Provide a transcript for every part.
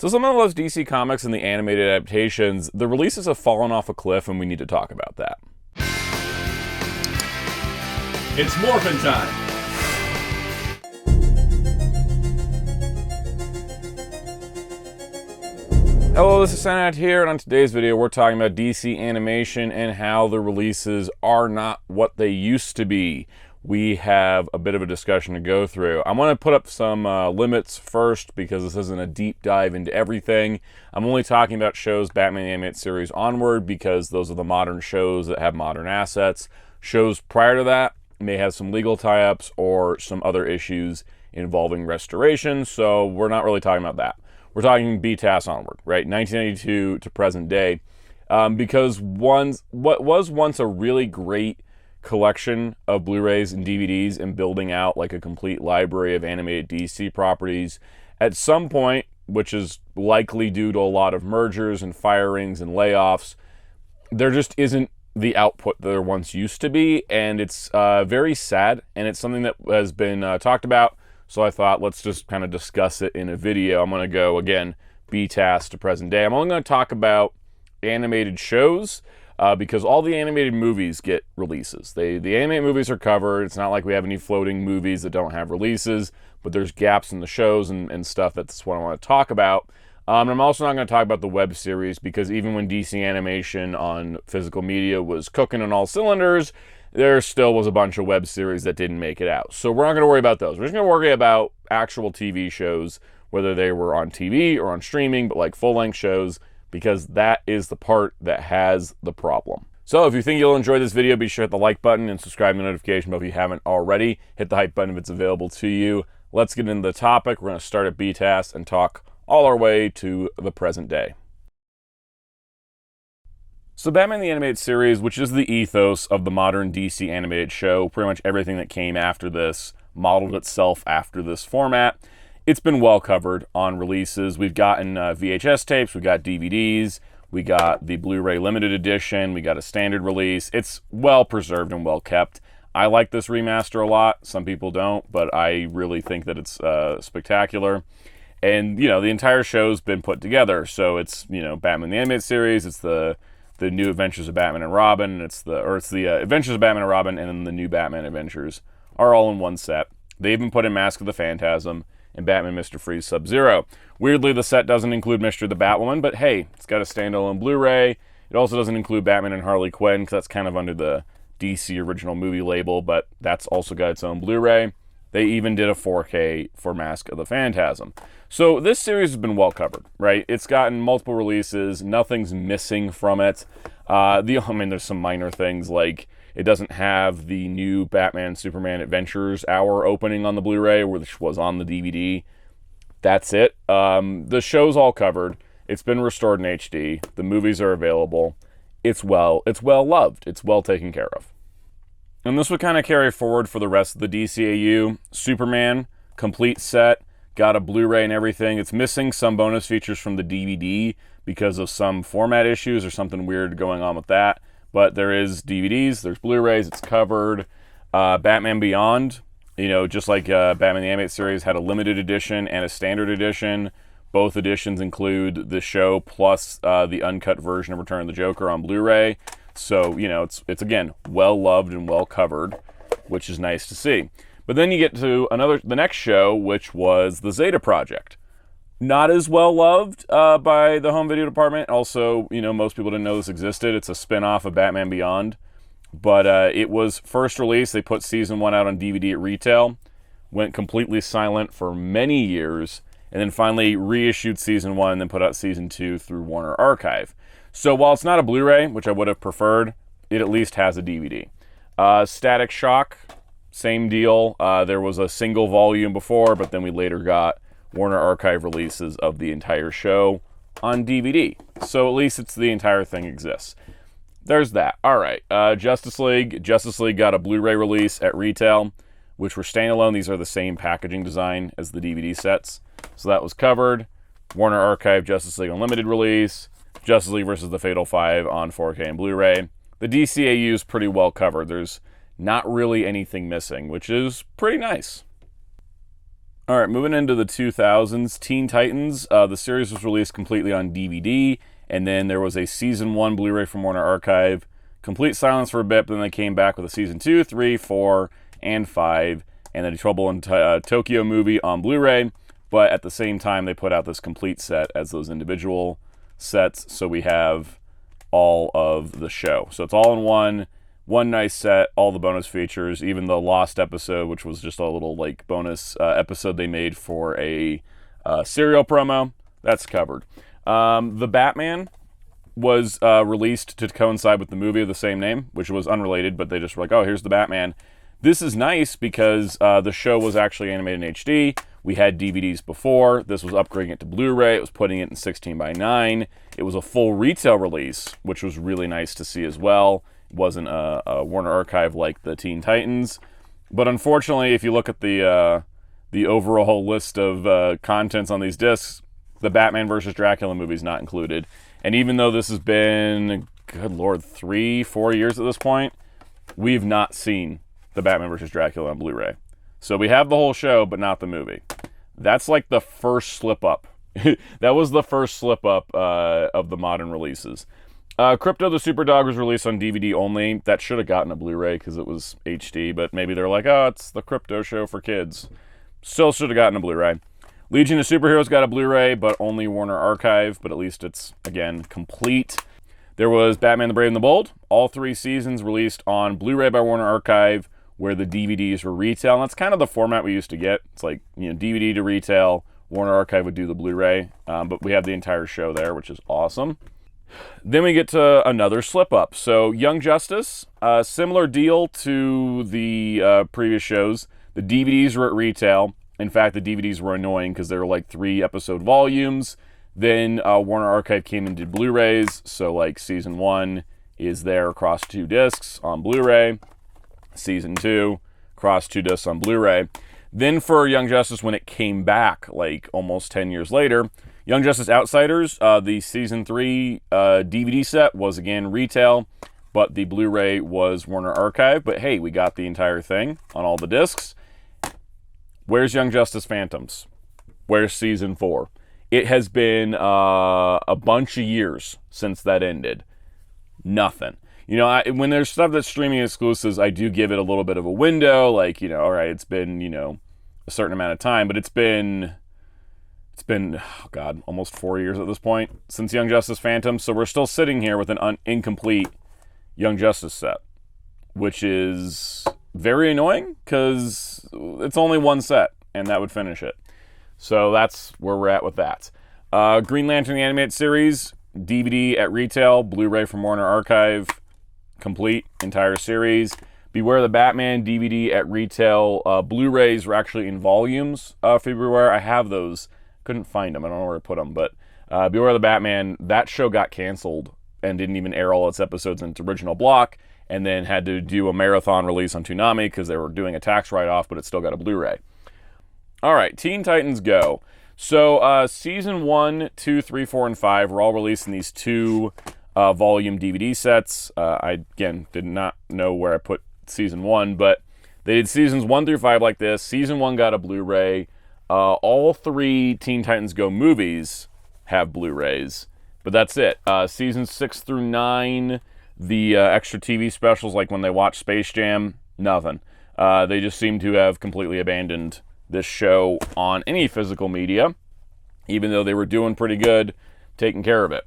So some of those DC Comics and the animated adaptations, the releases have fallen off a cliff, and we need to talk about that. It's morphin' time! Hello, this is Soundout here, and on today's video we're talking about DC animation and how the releases are not what they used to be. We have a bit of a discussion to go through. I'm going to put up some limits first because this isn't a deep dive into everything. I'm only talking about shows Batman the Animated Series onward because those are the modern shows that have modern assets. Shows prior to that may have some legal tie-ups or some other issues involving restoration, so we're not really talking about that. We're talking BTAS onward, right? 1992 to present day. Because what was once a really great collection of Blu-rays and DVDs and building out like a complete library of animated DC properties, at some point, which is likely due to a lot of mergers and firings and layoffs, there just isn't the output that there once used to be, and it's very sad, and it's something that has been talked about. So I thought, let's just kind of discuss it in a video. I'm going to go, again, BTAS to present day. I'm only going to talk about animated shows because all the animated movies get releases. The animated movies are covered. It's not like we have any floating movies that don't have releases, but there's gaps in the shows and stuff. That's what I want to talk about. And I'm also not going to talk about the web series because even when DC animation on physical media was cooking on all cylinders, there still was a bunch of web series that didn't make it out. So we're not going to worry about those. We're just going to worry about actual TV shows, whether they were on TV or on streaming, but like full-length shows, because that is the part that has the problem. So if you think you'll enjoy this video, be sure to hit the like button and subscribe to the notification bell if you haven't already. Hit the hype button if it's available to you. Let's get into the topic. We're going to start at BTAS and talk all our way to the present day. So Batman the Animated Series, which is the ethos of the modern DC animated show, pretty much everything that came after this modeled itself after this format. It's been well covered on releases. We've gotten VHS tapes, we got DVDs, we got the Blu-ray limited edition, we got a standard release. It's well preserved and well kept. I like this remaster a lot. Some people don't, but I really think that it's spectacular. And, you know, the entire show's been put together. So it's, you know, Batman the Animated Series, it's the New Adventures of Batman and Robin, it's the Adventures of Batman and Robin, and then the New Batman Adventures are all in one set. They even put in Mask of the Phantasm and Batman Mr. Freeze Sub-Zero. Weirdly, the set doesn't include Mr. the Batwoman, but hey, it's got a standalone Blu-ray. It also doesn't include Batman and Harley Quinn, because that's kind of under the DC original movie label, but that's also got its own Blu-ray. They even did a 4K for Mask of the Phantasm. So this series has been well covered, right? It's gotten multiple releases. Nothing's missing from it. I mean, there's some minor things like it doesn't have the new Batman Superman Adventures Hour opening on the Blu-ray, which was on the DVD. That's it. The show's all covered. It's been restored in HD. The movies are available. It's well loved. It's well taken care of. And this would kind of carry forward for the rest of the DCAU. Superman, complete set, got a Blu-ray and everything. It's missing some bonus features from the DVD because of some format issues or something weird going on with that. But there is DVDs, there's Blu-rays, it's covered. Batman Beyond, you know, just like Batman the Animated Series had a limited edition and a standard edition. Both editions include the show plus the uncut version of Return of the Joker on Blu-ray. So, you know, it's again, well loved and well covered, which is nice to see. But then you get to the next show, which was the Zeta Project. Not as well loved by the home video department. Also, you know, most people didn't know this existed. It's a spin-off of Batman Beyond. But it was first released. They put season 1 out on DVD at retail. Went completely silent for many years. And then finally reissued season 1 and then put out season 2 through Warner Archive. So while it's not a Blu-ray, which I would have preferred, it at least has a DVD. Static Shock, same deal. There was a single volume before, but then we later got Warner Archive releases of the entire show on DVD. So at least the entire thing exists. There's that. All right. Justice League got a Blu-ray release at retail, which were standalone. These are the same packaging design as the DVD sets. So that was covered. Warner Archive Justice League Unlimited release. Justice League versus the Fatal 5 on 4K and Blu-ray. The DCAU is pretty well covered. There's not really anything missing, which is pretty nice. All right, moving into the 2000s, Teen Titans. The series was released completely on DVD, and then there was a Season 1 Blu-ray from Warner Archive. Complete silence for a bit, but then they came back with a Season 2, 3, 4, and 5, and then a Trouble in Tokyo movie on Blu-ray. But at the same time, they put out this complete set as those individual sets, so we have all of the show. So it's all in one nice set, all the bonus features, even the Lost episode, which was just a little like bonus episode they made for a cereal promo. That's covered. The Batman was released to coincide with the movie of the same name, which was unrelated, but they just were like, oh, here's the Batman. This is nice because the show was actually animated in HD. We had DVDs before. This was upgrading it to Blu-ray. It was putting it in 16:9. It was a full retail release, which was really nice to see as well. It wasn't a Warner Archive like the Teen Titans. But unfortunately, if you look at the overall list of contents on these discs, the Batman vs. Dracula movie is not included. And even though this has been, good Lord, 3-4 years at this point, we've not seen the Batman vs. Dracula on Blu-ray. So we have the whole show, but not the movie. That's like the first slip-up. That was the first slip-up of the modern releases. Crypto the Superdog was released on DVD only. That should have gotten a Blu-ray because it was HD, but maybe they're like, oh, it's the Crypto show for kids. Still should have gotten a Blu-ray. Legion of Superheroes got a Blu-ray, but only Warner Archive, but at least it's, again, complete. There was Batman the Brave and the Bold. All 3 seasons released on Blu-ray by Warner Archive, where the DVDs were retail. And that's kind of the format we used to get. It's like, DVD to retail. Warner Archive would do the Blu-ray, but we have the entire show there, which is awesome. Then we get to another slip-up. So Young Justice, similar deal to the previous shows. The DVDs were at retail. In fact, the DVDs were annoying because they were like 3-episode volumes. Then Warner Archive came and did Blu-rays. So like Season 1 is there across 2 discs on Blu-ray. Season 2 across 2 discs on Blu-ray. Then for Young Justice, when it came back like almost 10 years later, Young Justice Outsiders, the Season 3 DVD set was again retail, but the Blu-ray was Warner Archive. But hey, we got the entire thing on all the discs. Where's Young Justice Phantoms? Where's Season 4? It has been a bunch of years since that ended. Nothing. When there's stuff that's streaming exclusives, I do give it a little bit of a window. Like, all right, it's been, a certain amount of time, but it's been, oh God, almost 4 years at this point since Young Justice Phantom. So we're still sitting here with an incomplete Young Justice set, which is very annoying because it's only one set and that would finish it. So that's where we're at with that. Green Lantern the Animated Series, DVD at retail, Blu-ray from Warner Archive, complete entire series. Beware the Batman DVD at retail. Blu-rays were actually in volumes February. I have those. Couldn't find them. I don't know where I put them. But Beware the Batman, that show got canceled and didn't even air all its episodes in its original block, and then had to do a marathon release on Toonami because they were doing a tax write-off, but it still got a Blu-ray. All right, Teen Titans Go. So Season 1, 2, 3, 4, and 5 were all released in these 2 volume DVD sets. I, again, did not know where I put Season 1, but they did Seasons 1 through 5 like this. Season 1 got a Blu-ray. All 3 Teen Titans Go movies have Blu-rays, but that's it. Seasons 6 through 9, the extra TV specials, like when they watch Space Jam, nothing. They just seem to have completely abandoned this show on any physical media, even though they were doing pretty good taking care of it.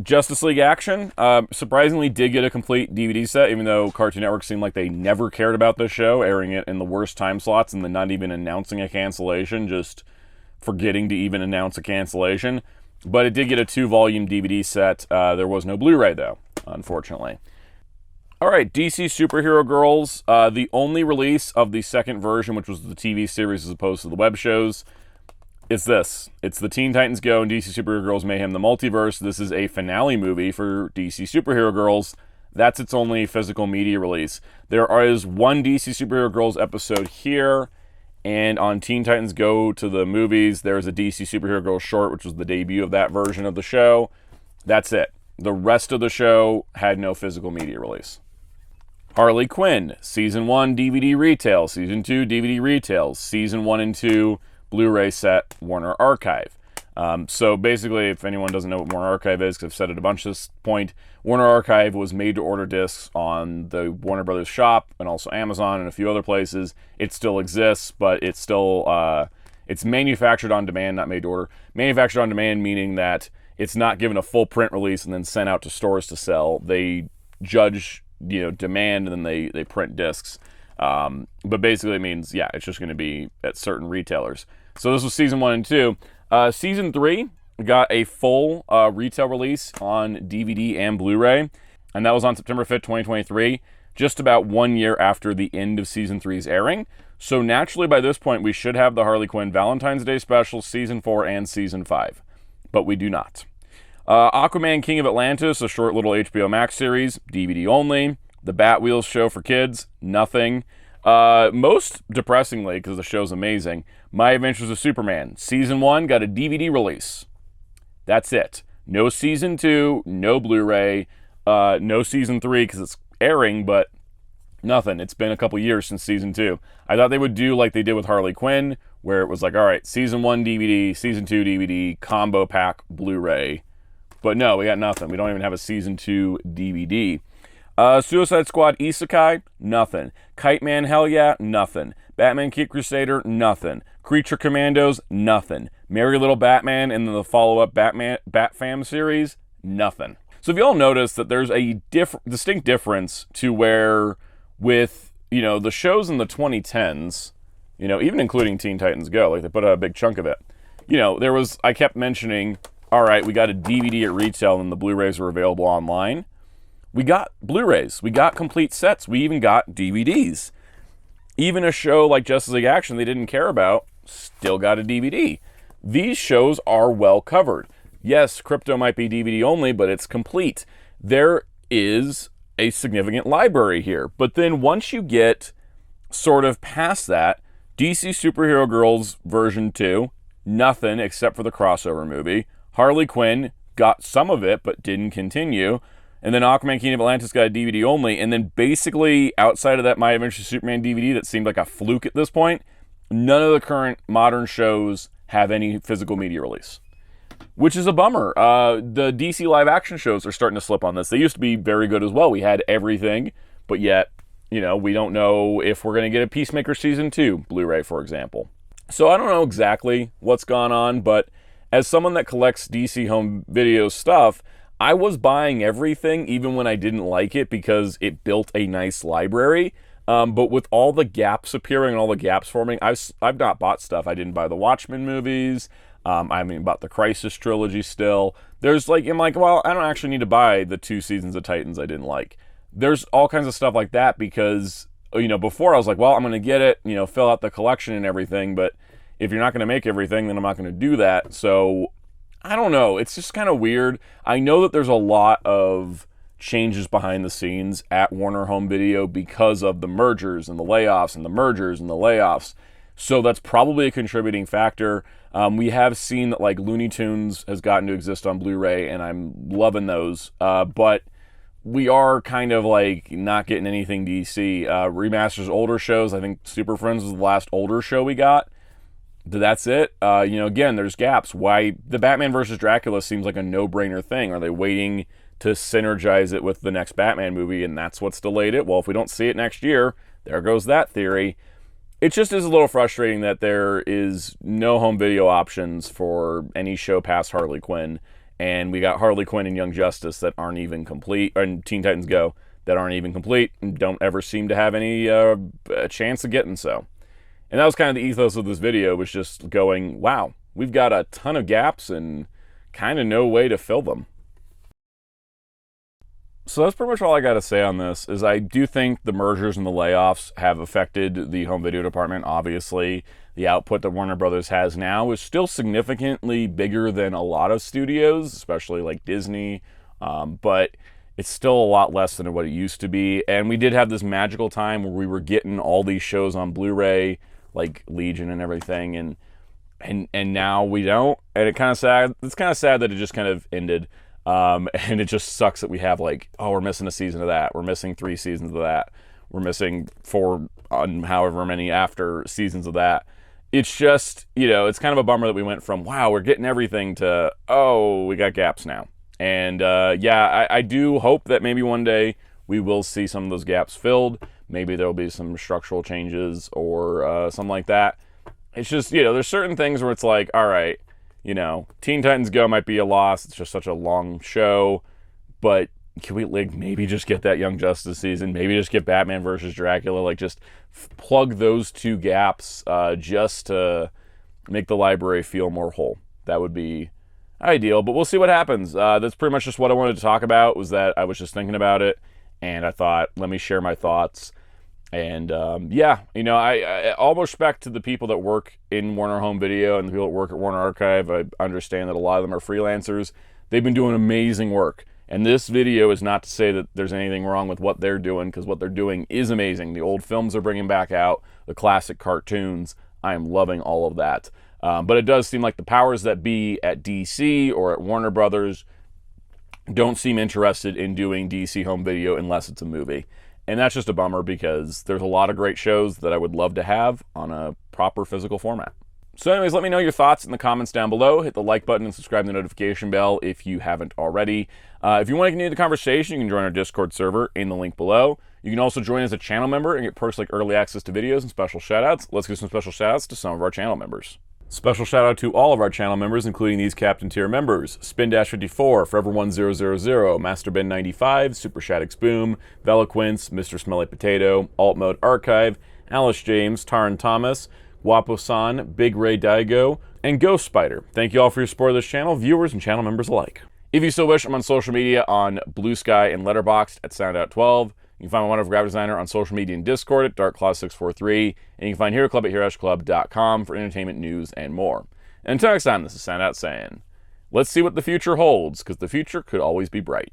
Justice League Action, surprisingly did get a complete DVD set, even though Cartoon Network seemed like they never cared about this show, airing it in the worst time slots and then not even announcing a cancellation, just forgetting to even announce a cancellation. But it did get a 2-volume DVD set. There was no Blu-ray, though, unfortunately. All right, DC Superhero Girls, the only release of the second version, which was the TV series as opposed to the web shows, is this. It's the Teen Titans Go and DC Superhero Girls Mayhem the Multiverse. This is a finale movie for DC Superhero Girls. That's its only physical media release. There is one DC Superhero Girls episode here, and on Teen Titans Go to the movies, there's a DC Superhero Girls short, which was the debut of that version of the show. That's it. The rest of the show had no physical media release. Harley Quinn, Season 1 DVD retail, Season 2 DVD retails, Season 1 and 2 Blu-ray set, Warner Archive. So basically, if anyone doesn't know what Warner Archive is, because I've said it a bunch at this point, Warner Archive was made to order discs on the Warner Brothers shop and also Amazon and a few other places. It still exists, but it's still it's manufactured on demand, not made to order. Manufactured on demand meaning that it's not given a full print release and then sent out to stores to sell. They judge, demand, and then they print discs. But basically it means, it's just going to be at certain retailers. So this was season 1 and 2. Season 3 got a full retail release on DVD and Blu-ray, and that was on September 5th, 2023, just about 1 year after the end of season 3's airing. So naturally, by this point, we should have the Harley Quinn Valentine's Day special, season 4 and season 5, but we do not. Aquaman King of Atlantis, a short little HBO Max series, DVD only. The Batwheels show for kids, nothing. Most depressingly, because the show's amazing, My Adventures of Superman, season 1 got a DVD release. That's it. No season 2, no Blu-ray, no season 3 because it's airing, but nothing. It's been a couple years since season 2. I thought they would do like they did with Harley Quinn, where it was like, all right, season 1 DVD, season 2 DVD, combo pack Blu-ray. But no, we got nothing. We don't even have a season 2 DVD. Suicide Squad Isekai, nothing. Kite Man Hell Yeah, nothing. Batman Kid Crusader, nothing. Creature Commandos, nothing. Merry Little Batman and then the follow-up Bat Fam series, nothing. So if you all notice that there's a distinct difference to where with, the shows in the 2010s, even including Teen Titans Go, like they put out a big chunk of it. I kept mentioning, all right, we got a DVD at retail and the Blu-rays were available online. We got Blu-rays. We got complete sets. We even got DVDs. Even a show like Justice League Action they didn't care about still got a DVD. These shows are well covered. Yes, Crypto might be DVD only, but it's complete. There is a significant library here. But then once you get sort of past that, DC Superhero Girls version 2, nothing except for the crossover movie. Harley Quinn got some of it, but didn't continue. And then Aquaman King of Atlantis got a DVD only. And then basically outside of that My Adventures of Superman DVD that seemed like a fluke at this point, none of the current modern shows have any physical media release, which is a bummer. The DC live action shows are starting to slip on this. They used to be very good as well. We had everything, but yet, we don't know if we're going to get a Peacemaker Season 2 Blu-ray, for example. So I don't know exactly what's gone on, but as someone that collects DC home video stuff, I was buying everything even when I didn't like it because it built a nice library. But with all the gaps appearing and all the gaps forming, I've not bought stuff. I didn't buy the Watchmen movies. I haven't bought the Crisis trilogy still. I'm like, well, I don't actually need to buy the 2 seasons of Titans I didn't like. There's all kinds of stuff like that because, before I was like, well, I'm going to get it, fill out the collection and everything. But if you're not going to make everything, then I'm not going to do that. So I don't know. It's just kind of weird. I know that there's a lot of changes behind the scenes at Warner Home Video because of the mergers and the layoffs and the mergers and the layoffs. So that's probably a contributing factor. We have seen that like Looney Tunes has gotten to exist on Blu-ray, and I'm loving those. But we are kind of like not getting anything DC. Remasters older shows. I think Super Friends was the last older show we got. That's it. Again, there's gaps. Why the Batman versus Dracula seems like a no-brainer thing. Are they waiting to synergize it with the next Batman movie, and that's what's delayed it? Well, if we don't see it next year, there goes that theory. It just is a little frustrating that there is no home video options for any show past Harley Quinn, and we got Harley Quinn and Young Justice that aren't even complete, and Teen Titans Go that aren't even complete, and don't ever seem to have any chance of getting so. And that was kind of the ethos of this video, was just going, wow, we've got a ton of gaps and kind of no way to fill them. So that's pretty much all I got to say on this, is I do think the mergers and the layoffs have affected the home video department. Obviously, the output that Warner Brothers has now is still significantly bigger than a lot of studios, especially like Disney, but it's still a lot less than what it used to be. And we did have this magical time where we were getting all these shows on Blu-ray, like Legion and everything, and now we don't. And it's kind of sad that it just kind of ended. And it just sucks that we have like, oh, we're missing a season of that. We're missing 3 seasons of that. We're missing 4 on however many after seasons of that. it's just, it's kind of a bummer that we went from, wow, we're getting everything to, oh, we got gaps now. And I do hope that maybe one day we will see some of those gaps filled. Maybe there'll be some structural changes or something like that. It's just, there's certain things where it's like, all right, Teen Titans Go might be a loss. It's just such a long show. But can we maybe just get that Young Justice season? Maybe just get Batman versus Dracula? Like, just plug those two gaps just to make the library feel more whole. That would be ideal, but we'll see what happens. That's pretty much just what I wanted to talk about, was that I was just thinking about it, and I thought, let me share my thoughts. And I all respect to the people that work in Warner Home Video and the people that work at Warner Archive. I understand that a lot of them are freelancers. They've been doing amazing work. And this video is not to say that there's anything wrong with what they're doing, because what they're doing is amazing. The old films are bringing back out, the classic cartoons. I am loving all of that. But it does seem like the powers that be at DC or at Warner Brothers don't seem interested in doing DC home video unless it's a movie. And that's just a bummer, because there's a lot of great shows that I would love to have on a proper physical format. So anyways, let me know your thoughts in the comments down below. Hit the like button and subscribe to the notification bell if you haven't already. If you want to continue the conversation, you can join our Discord server in the link below. You can also join as a channel member and get perks like early access to videos and special shoutouts. Let's give some special shoutouts to some of our channel members. Special shout out to all of our channel members, including these Captain Tier members: Spin-54, Forever1000, Master Ben 95, Super Shaddix Boom, Veloquince, Mr. Smelly Potato, Alt Mode Archive, Alice James, Taran Thomas, Guapo-san, Big Ray Daigo, and Ghost Spider. Thank you all for your support of this channel, viewers and channel members alike. If you still wish, I'm on social media on Blue Sky and Letterboxd at Soundout12. You can find my wonderful graphic designer on social media and Discord at DarkClaw643, and you can find Hero Club at HeroesClub.com for entertainment, news, and more. And until next time, this is Soundout saying, let's see what the future holds, because the future could always be bright.